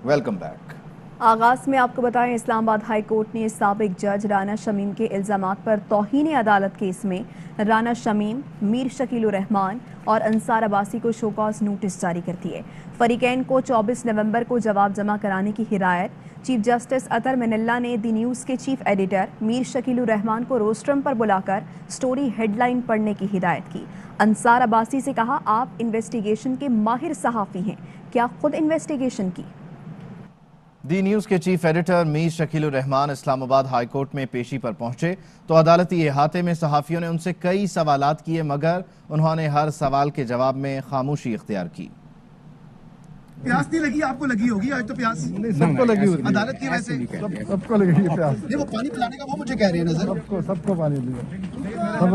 Welcome back. आगाज में आपको बताएं, इस्लामाबाद हाई कोर्ट ने साबिक जज राना शमीम के इल्जामात पर तौहीन अदालत केस में राना शमीम, मीर शकीलुर रहमान और अंसार अब्बासी को शोकॉज नोटिस जारी कर दिए। फरीकैन को 24 नवंबर को जवाब जमा कराने की हिदायत। चीफ जस्टिस अतर मिनल्ला ने दी न्यूज़ के चीफ एडिटर मीर शकीलुर रहमान को रोस्ट्रम पर बुलाकर स्टोरी हेडलाइन पढ़ने की हिदायत की। अंसार अब्बासी से कहा, आप इन्वेस्टिगेशन के माहिर सहाफ़ी हैं, क्या खुद इन्वेस्टिगेशन की? दी न्यूज़ के chief editor Mir Shakilur Rahman Islamabad high court में पेशी पर पहुंचे तो अदालती इहाते में सहाफ़ियों ने उनसे कई सवालात किए, मगर उन्होंने हर सवाल के जवाब में खामोशी इख्तियार की। प्यास नहीं लगी? आपको लगी होगी आज तो प्यास। सबको लगी होगी, अदालत की वजह से सबको लगी प्यास। नहीं, वो पानी पिलाने का वो मुझे कह रहे हैं नजर। सबको पानी दिया,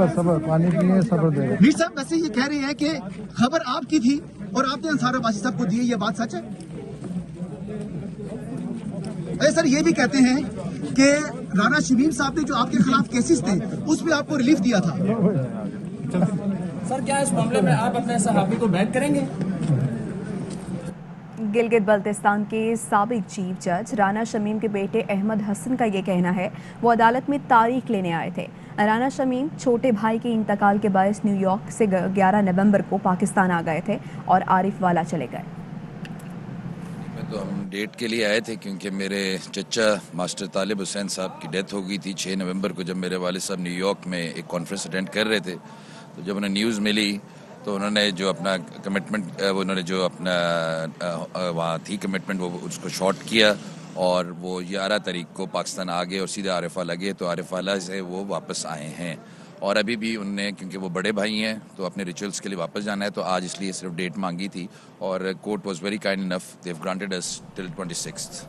सबर पानी पिए, सबर दे। मीर साहब वैसे ये कह रहे हैं कि खबर आपकी थी और आपने अंसार अब्बासी साहब को दी, ये बात सच है? अरे सर, ये भी कहते हैं कि राना शमीम साहब ने जो आपके खिलाफ केसेस थे उसमें आपको रिलीफ दिया था। सर, क्या इस मामले में आप अपने सहाफी को बैक करेंगे? गिलगित बल्तिस्तान के साबिक चीफ जज राना शमीम के बेटे अहमद हसन का ये कहना है, वो अदालत में तारीख लेने आए थे। राना शमीम छोटे भाई के इंतकाल के बायस न्यूयॉर्क से 11 नवंबर को पाकिस्तान आ गए थे और आरिफ वाला चले गए। तो हम डेट के लिए आए थे क्योंकि मेरे चचा मास्टर तालिब हुसैन साहब की डेथ हो गई थी 6 नवंबर को, जब मेरे वालिद साहब न्यूयॉर्क में एक कॉन्फ्रेंस अटेंड कर रहे थे। तो जब उन्हें न्यूज़ मिली तो उन्होंने जो अपना कमिटमेंट उन्होंने जो अपना वहाँ थी कमिटमेंट वो उसको शॉर्ट किया और वो 11 तारीख को पाकिस्तान आ गए और सीधे आरिफ वाला गए। तो आरिफ वाला से वो वापस आए हैं और अभी भी उनने, क्योंकि वो बड़े भाई हैं तो अपने रिचुअल्स के लिए वापस जाना है, तो आज इसलिए सिर्फ डेट मांगी थी और court was very kind enough, they have granted us till 26th।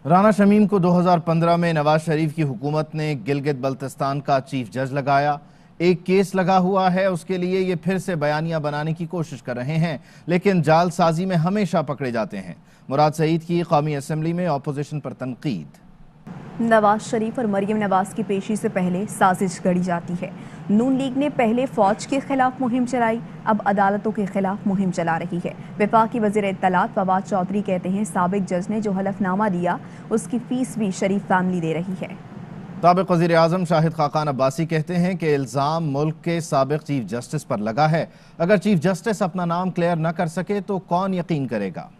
Rana Shamim को 2015 में नवाज शरीफ की हुकूमत ने गिलगित बल्तिस्तान का चीफ जज लगाया। एक केस लगा हुआ है, उसके लिए ये फिर से बयानियां बनाने की कोशिश कर रहे हैं, लेकिन जालसाजी में हमेशा पकड़े जाते हैं। मुराद सईद की कौमी असेंबली में अपोजिशन पर तनकीद। नवाज शरीफ और मरियम नवाज की पेशी से पहले साजिश गढ़ी जाती है। नून लीग ने पहले फौज के खिलाफ मुहिम चलाई, अब अदालतों के खिलाफ मुहिम चला रही है। वफाकी वज़ीर इत्तलात फवाद चौधरी कहते हैं, साबिक जज ने जो हलफनामा दिया उसकी फीस भी शरीफ फैमिली दे रही है। साबिक वज़ीर आज़म शाहिद खाकान अब्बासी कहते हैं कि इल्ज़ाम मुल्क के साबिक चीफ जस्टिस पर लगा है। अगर चीफ जस्टिस अपना नाम क्लियर न कर सके तो कौन यकीन करेगा।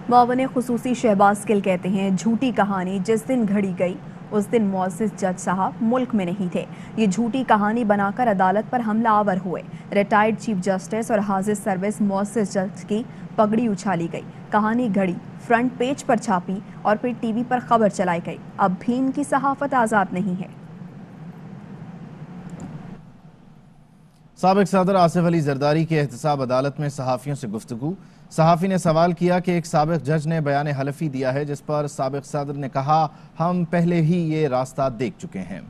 मुआवन खुसूसी शहबाज गिल कहते हैं, झूठी कहानी जिस दिन घड़ी गई उस दिन मुअज़्ज़िज़ जज साहब मुल्क में नहीं थे। ये झूठी कहानी बनाकर अदालत पर हमला आवर हुए। रिटायर्ड चीफ जस्टिस और हाजिर सर्विस मुअज़्ज़िज़ जज की पगड़ी उछाली गई, कहानी घड़ी, फ्रंट पेज पर छापी और फिर टीवी पर खबर चलाई गई। अब भी इनकी सहाफत आज़ाद नहीं है। साबिक सदर आसिफ अली जरदारी की एहतसाब अदालत में सहाफ़ियों से गुफ्तगू। सहाफ़ी ने सवाल किया कि एक साबिक जज ने बयान हलफी दिया है जिस पर साबिक सदर ने कहा, हम पहले ही ये रास्ता देख चुके हैं।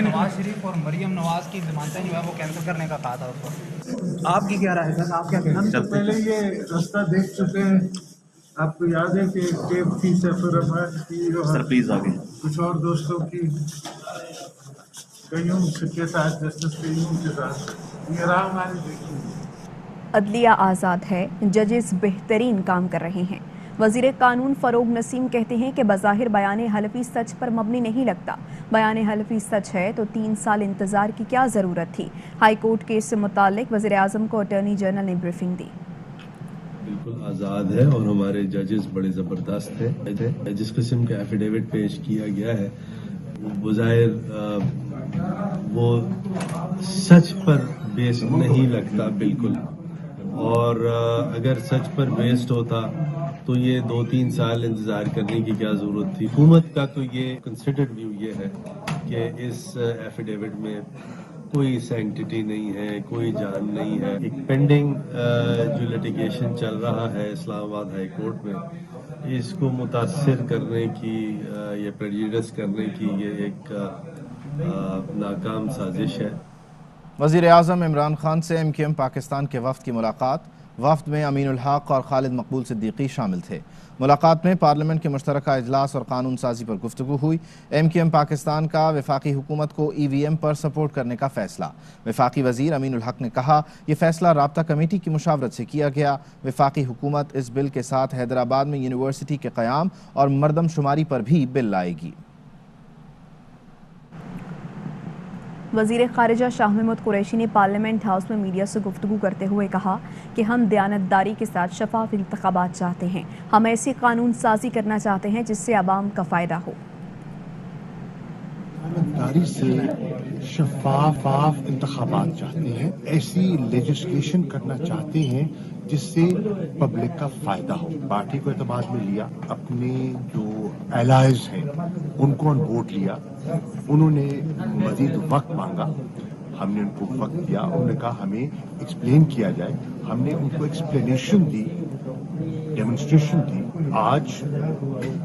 नवाज शरीफ और मरियम नवाज की जमानतें जो है वो कैंसिल करने का कहा था उसको। आपकी क्या राय है सर, आप क्या कहते हैं? हम पहले ये रास्ता देख चुके हैं। आपको याद है कि टेप थी सैफुर रहमान की और कुछ और दोस्तों की, कईयों के साथ, जस्टिस कईयों के साथ, ये राह हमारी देखी। अदलिया आज़ाद है, जजेस बेहतरीन काम कर रहे हैं। वज़ीर कानून फ़रोग नसीम कहते हैं कि बज़ाहिर बयान हलफी सच पर मबनी नहीं लगता। बयान हलफी सच है तो 3 साल इंतज़ार की क्या ज़रूरत थी। हाई कोर्ट केस से मुतालिक वज़ीर आज़म को अटॉर्नी जनरल ने ब्रीफिंग दी। बिल्कुल आज़ाद है और हमारे जजेस बड़े ज़बरदस्त थे। जिस किस्म का एफिडेविट पेश किया गया है बज़ाहिर वो सच पर बेस्ड नहीं लगता बिल्कुल, और अगर सच पर बेस्ड होता तो ये 2-3 साल इंतज़ार करने की क्या ज़रूरत थी। हुकूमत का तो ये कंसिडर्ड व्यू ये है कि इस एफिडेविट में कोई सैंक्टिटी नहीं है, कोई जान नहीं है। एक पेंडिंग जो लिटिगेशन चल रहा है इस्लामाबाद हाई कोर्ट में, इसको मुतासिर करने की या प्रेजुडिस करने की ये एक नाकाम साजिश है। वज़ीर आज़म इमरान खान से MQM पाकिस्तान के वफ़द की मुलाकात। وفد میں امین الحق اور خالد مقبول صدیقی شامل تھے۔ ملاقات میں پارلیمنٹ کے مشترکہ اجلاس اور قانون سازی پر گفتگو ہوئی۔ MQM پاکستان کا وفاقی حکومت کو EVM پر سپورٹ کرنے کا فیصلہ۔ وفاقی وزیر امین الحق نے کہا یہ فیصلہ رابطہ کمیٹی کی مشاورت سے کیا گیا۔ وفاقی حکومت اس بل کے ساتھ حیدرآباد میں یونیورسٹی کے قیام اور مردم شماری پر بھی بل لائے گی۔ وزیر خارجہ شاہ محمود قریشی نے پارلیمنٹ ہاؤس میں میڈیا سے گفتگو کرتے ہوئے کہا کہ ہم دیانتداری کے ساتھ شفاف انتخابات چاہتے ہیں۔ ہم ایسی قانون سازی کرنا چاہتے ہیں جس سے عوام کا فائدہ ہو۔ دیانتداری سے شفاف انتخابات چاہتے ہیں، ایسی لیجسلیشن کرنا چاہتے ہیں جس سے پبلک کا فائدہ ہو۔ پارٹی کو اعتماد میں لیا، اپنے جو الائز ہیں ان کو آن بورڈ لیا، انہوں نے مزید وقت مانگا، ہم نے ان کو وقت دیا، انہوں نے کہا ہمیں ایکسپلین کیا جائے، ہم نے ان کو ایکسپلینیشن دی، ڈیمونسٹریشن دی۔ آج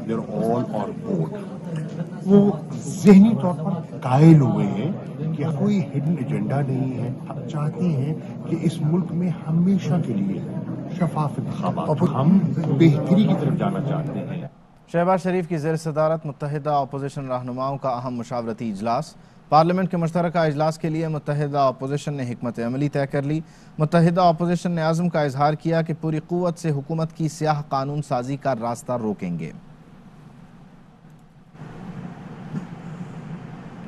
دیر آل آن بورڈ۔ وہ ذہنی طور پر قائل ہوئے ہیں کہ کوئی ہڈن ایجنڈا نہیں ہے، ہم چاہتے ہیں کہ اس ملک میں ہمیشہ کے لیے شفاف انتخابات، ہم بہتری کی طرف جانا چاہتے ہیں۔ شہباز شریف کی زیر صدارت متحدہ اپوزیشن رہنماؤں کا اہم مشاورتی اجلاس۔ پارلیمنٹ کے مشترکہ اجلاس کے لیے متحدہ اپوزیشن نے حکمت عملی طے کر لی۔ متحدہ اپوزیشن نے عزم کا اظہار کیا کہ پوری قوت سے حکومت کی سیاہ قانون سازی کا راستہ روکیں گے۔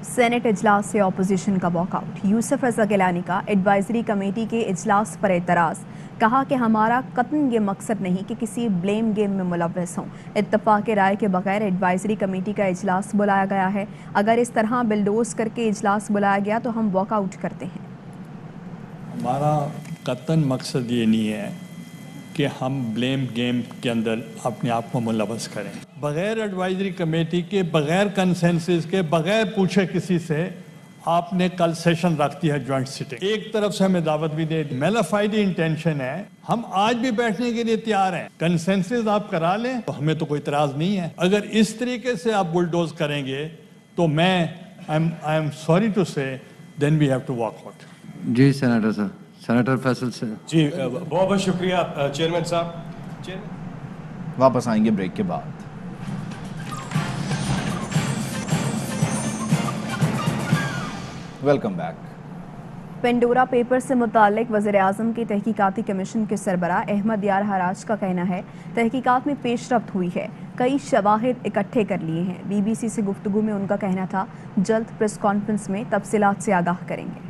سینٹ اجلاس سے اپوزیشن کا واک آؤٹ۔ یوسف رضا گیلانی کا ایڈوائزری کمیٹی کے اجلاس پر اعتراض، کہا کہ ہمارا قطعاً یہ مقصد نہیں کہ کسی بلیم گیم میں ملوث ہوں۔ اتفاق رائے کے بغیر ایڈوائزری کمیٹی کا اجلاس بلایا گیا ہے، اگر اس طرح بلڈوز کر کے اجلاس بلایا گیا تو ہم واک آؤٹ کرتے ہیں۔ ہمارا قطعاً مقصد یہ نہیں ہے کہ ہم بلیم گیم کے اندر اپنے آپ کو ملوث کریں۔ بغیر ایڈوائزری کمیٹی کے، بغیر کنسنسس کے، بغیر پوچھے کسی سے آپ نے کل سیشن رکھ دیا ہے جوائنٹ سیٹنگ۔ ایک طرف سے ہمیں دعوت بھی دے، میلافائڈ انٹینشن ہے، ہم آج بھی بیٹھنے کے لیے تیار ہیں، کنسنسس آپ کرا لیں تو ہمیں تو کوئی اعتراض نہیں ہے۔ اگر اس طریقے سے آپ بلڈوز کریں گے تو میں I am sorry to say then we have to walk out. جی سینیٹر صاحب، سینیٹر فیصل سے۔ جی بہت بہت شکریہ چیئرمین صاحب۔ واپس آئیں گے بریک کے بعد۔ Welcome back. پنڈورا پیپر سے متعلق وزیر اعظم کی تحقیقاتی کمیشن کے سربراہ احمد یار حراج کا کہنا ہے تحقیقات میں پیش رفت ہوئی ہے، کئی شواہد اکٹھے کر لیے ہیں۔ BBC سے گفتگو میں ان کا کہنا تھا جلد پریس کانفرنس میں تفصیلات سے آگاہ کریں گے۔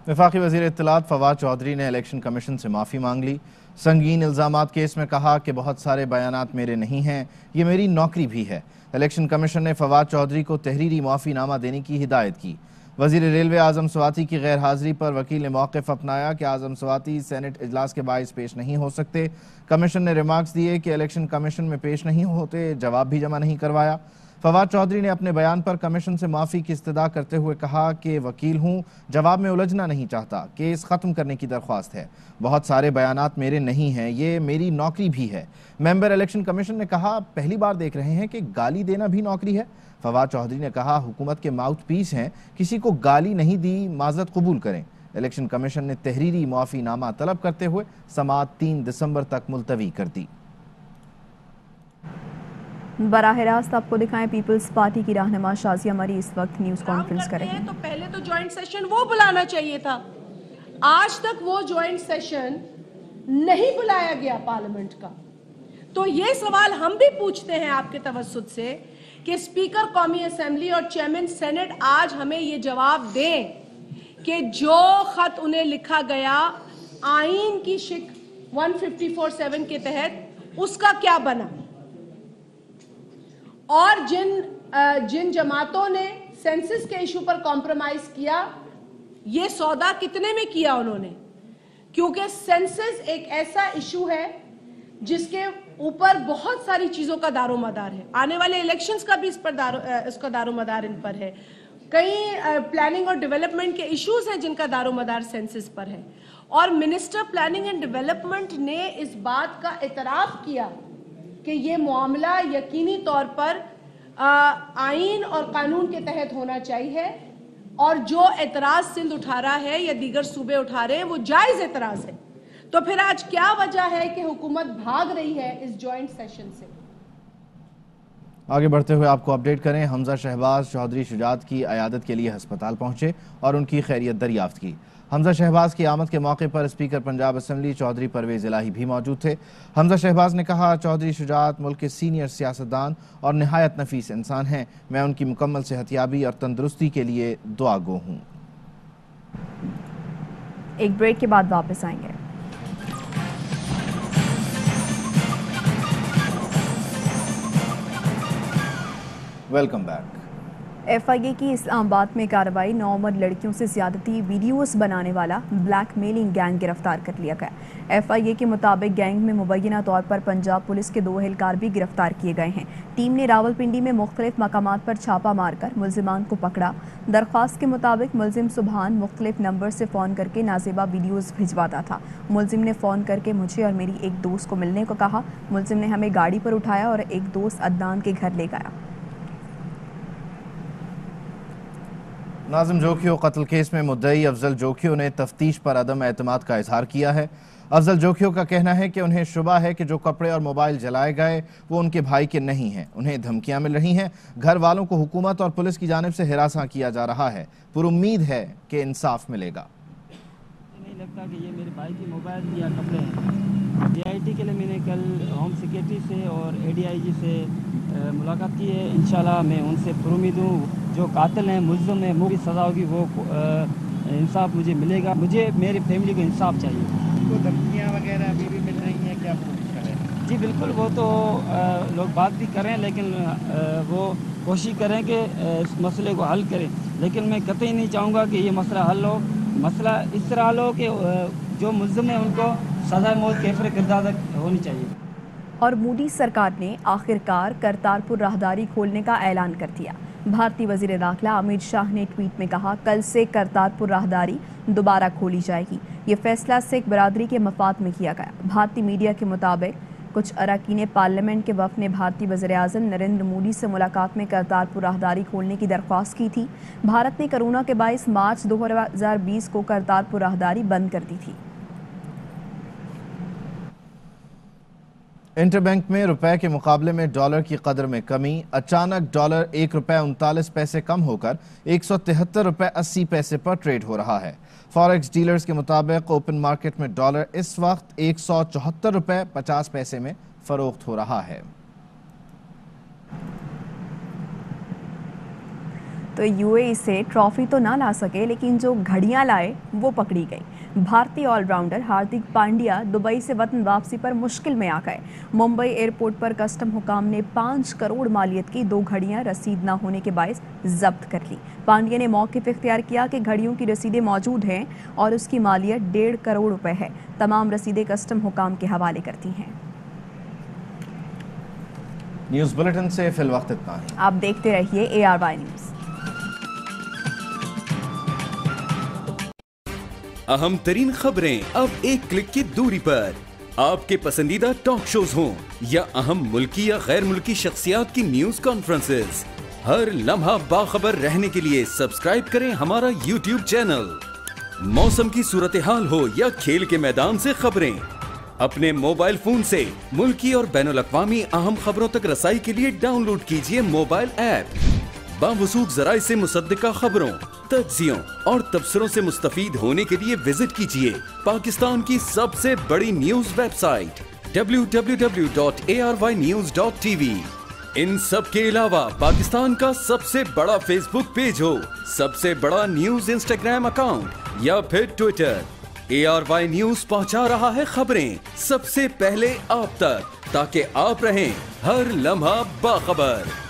وفاقی وزیر اطلاعات فواد چودھری نے الیکشن کمیشن سے معافی مانگ لی۔ سنگین الزامات کیس میں کہا کہ بہت سارے بیانات میرے نہیں ہیں، یہ میری نوکری بھی ہے۔ الیکشن کمیشن نے فواد چودھری کو تحریری معافی نامہ دینے کی ہدایت کی۔ وزیر ریلوے اعظم سواتی کی غیر حاضری پر وکیل نے موقف اپنایا کہ اعظم سواتی سینٹ اجلاس کے باعث پیش نہیں ہو سکتے۔ کمیشن نے ریمارکس دیے کہ الیکشن کمیشن میں پیش نہیں ہوتے، جواب بھی جمع نہیں کروایا۔ فواد چودھری نے اپنے بیان پر کمیشن سے معافی کی استدعا کرتے ہوئے کہا کہ وکیل ہوں، جواب میں الجھنا نہیں چاہتا، کیس ختم کرنے کی درخواست ہے۔ بہت سارے بیانات میرے نہیں ہیں، یہ میری نوکری بھی ہے۔ ممبر الیکشن کمیشن نے کہا پہلی بار دیکھ رہے ہیں کہ گالی دینا بھی نوکری ہے۔ فواد چودھری نے کہا حکومت کے ماؤتھ پیس ہیں، کسی کو گالی نہیں دی، معذرت قبول کریں۔ الیکشن کمیشن نے تحریری معافی نامہ طلب کرتے ہوئے سماعت 3 دسمبر تک ملتوی کر دی۔ براہ راست آپ کو دکھائیں پیپلز پارٹی کی رہنما شازیہ مری اس وقت نیوز کانفرنس کر رہی ہیں۔ تو پہلے تو جوائنٹ سیشن وہ بلانا چاہیے تھا، آج تک وہ جوائنٹ سیشن نہیں بلایا گیا پارلیمنٹ کا۔ تو یہ سوال ہم بھی پوچھتے ہیں آپ کے توسط سے کہ اسپیکر قومی اسمبلی اور چیئرمین سینٹ آج ہمیں یہ جواب دیں کہ جو خط انہیں لکھا گیا آئین کی شک 154(7) کے تحت اس کا کیا بنا، اور جن جماعتوں نے سینسس کے ایشو پر کمپرومائز کیا یہ سودا کتنے میں کیا انہوں نے، کیونکہ سینسس ایک ایسا ایشو ہے جس کے اوپر بہت ساری چیزوں کا دار و مدار ہے، آنے والے الیکشنز کا بھی اس کا دار و مدار ان پر ہے، کئی پلاننگ اور ڈیولپمنٹ کے ایشوز ہیں جن کا دار و مدار سینسس پر ہے، اور منسٹر پلاننگ اینڈ ڈیولپمنٹ نے اس بات کا اعتراف کیا کہ یہ معاملہ یقینی طور پر آئین اور قانون کے تحت ہونا چاہیے، اور جو اعتراض سندھ اٹھا رہا ہے یا دیگر صوبے اٹھا رہے ہیں وہ جائز اعتراض ہے۔ तो फिर आज क्या वजह है कि हुकूमत भाग रही है इस जॉइंट सेशन से? आगे बढ़ते हुए आपको अपडेट करें, हमजा शहबाज चौधरी शुजात की अयादत के लिए हस्पताल पहुंचे और उनकी खैरियत दरियाफ्त की। हमजा शहबाज की आमद के मौके पर स्पीकर पंजाब असम्बली चौधरी परवेज इलाही भी मौजूद थे। हमजा शहबाज ने कहा, चौधरी शुजात मुल्क के सीनियर सियासतदान और नहायत नफीस इंसान हैं। मैं उनकी मुकम्मल सेहतियाबी और तंदुरुस्ती के लिए दुआ गो हूँ। एक ब्रेक के बाद वापस आएंगे। Welcome back. FIA की इस्लामाबाद में कार्रवाई, 9 उम्र लड़कियों से ज्यादती वीडियोस बनाने वाला ब्लैकमेलिंग गैंग गिरफ्तार कर लिया गया। FIA के मुताबिक गैंग में मुबैना तौर पर पंजाब पुलिस के 2 एहलकार भी गिरफ्तार किए गए हैं। टीम ने रावलपिंडी में मुख्तलिफ मकामात पर छापा मारकर मुलजिमान को पकड़ा। दरख्वास्त के मुताबिक मुलजिम सुबहान मुख्तलिफ नंबर से फ़ोन करके नाजेबा वीडियोज़ भिजवाता था। मुलजिम ने फ़ोन करके मुझे और मेरी एक दोस्त को मिलने को कहा। मुलजिम ने हमें गाड़ी पर उठाया और एक दोस्त अदनान के घर ले गया। नाज़िम जोखियो कत्ल केस में मुद्दई अफजल जोखियो ने तफ्तीश पर अदम एतमाद का इजहार किया है। अफजल जोखियो का कहना है कि उन्हें शुबा है कि जो कपड़े और मोबाइल जलाए गए वो उनके भाई के नहीं हैं। उन्हें धमकियां मिल रही हैं। घर वालों को हुकूमत और पुलिस की जानिब से हिरासा किया जा रहा है। पुरुम्मीद है कि इंसाफ मिलेगा। नहीं लगता कि ये मेरे भाई की मोबाइल या कपड़े हैं। DIT के लिए मैंने कल होम सिक्योरिटी से और ADIG से मुलाकात की है। इंशाल्लाह मैं उनसे पुरुम्मीद हूँ, जो कातिल हैं, मुल्ज़िम हैं, मुझे सज़ा होगी, वो इंसाफ मुझे मिलेगा। मुझे मेरी फैमिली को इंसाफ चाहिए। उनको धमकियाँ वगैरह अभी भी मिल रही हैं, क्या कोशिश करें? जी बिल्कुल, वो तो लोग बात भी कर रहे हैं, लेकिन वो कोशिश करें कि इस मसले को हल करें। लेकिन मैं कतई नहीं चाहूँगा कि ये मसला हल हो। मसला इस तरह हल हो कि जो मुल्ज़िम है उनको सज़ा मौत कैफर किरदार होनी चाहिए। और मोदी सरकार ने आखिरकार करतारपुर राहदारी खोलने का ऐलान कर दिया। भारतीय वज़ीर दाखिला अमित शाह ने ट्वीट में कहा, कल से करतारपुर राहदारी दोबारा खोली जाएगी। ये फैसला सिख बरादरी के मफाद में किया गया। भारतीय मीडिया के मुताबिक कुछ अरकान पार्लियामेंट के वफ़द ने भारतीय वज़ीर आज़म नरेंद्र मोदी से मुलाकात में करतारपुर राहदारी खोलने की दरख्वास्त की थी। भारत ने कोरोना के बायस मार्च 2020 को करतारपुर राहदारी बंद कर दी थी। इंटरबैंक में रुपए के मुकाबले में डॉलर की कदर में कमी। अचानक डॉलर 1 रुपये 39 पैसे कम होकर 173 रुपये 80 पैसे पर ट्रेड हो रहा है। फॉरेक्स डीलर्स के मुताबिक ओपन मार्केट में डॉलर इस वक्त 174 रुपये 50 पैसे में फरोख्त हो रहा है। तो UAE से ट्रॉफी तो ना ला सके, लेकिन जो घड़ियां लाए वो पकड़ी गई। भारतीय ऑलराउंडर हार्दिक पांड्या दुबई से वतन वापसी पर मुश्किल में आ गए। मुंबई एयरपोर्ट पर कस्टम हुकाम ने 5 करोड़ मालियत की 2 घड़ियां रसीद न होने के बायस जब्त कर ली। पांड्या ने मौक़िफ़ इख्तियार किया कि घड़ियों की रसीदें मौजूद हैं और उसकी मालियत 1.5 करोड़ रुपए है। तमाम रसीदें कस्टम हुकाम के हवाले करती हैं। न्यूज़ बुलेटिन से फिल वक्त इतना ही। आप देखते रहिए ARY न्यूज़। अहम तरीन खबरें अब एक क्लिक की दूरी पर। आपके पसंदीदा टॉक शोज हों या अहम मुल्की या गैर मुल्की शख्सियात की न्यूज कॉन्फ्रेंसेस, हर लम्हा बाखबर रहने के लिए सब्सक्राइब करें हमारा YouTube चैनल। मौसम की सूरत हाल हो या खेल के मैदान से खबरें, अपने मोबाइल फोन से मुल्की और बैनुल अक़वामी अहम खबरों तक रसाई के लिए डाउनलोड कीजिए मोबाइल ऐप। बावसूख ज़राए से मुसद्दिका खबरों, तज्ज़ियों और तबसरों से मुस्तफीद होने के लिए विजिट कीजिए पाकिस्तान की सबसे बड़ी न्यूज वेबसाइट www.arynews.tv। इन सब के अलावा पाकिस्तान का सबसे बड़ा फेसबुक पेज हो, सबसे बड़ा न्यूज इंस्टाग्राम अकाउंट या फिर ट्विटर, ARY न्यूज पहुंचा रहा है खबरें सबसे पहले आप तक, ताकि आप रहें हर लम्हा बाखबर।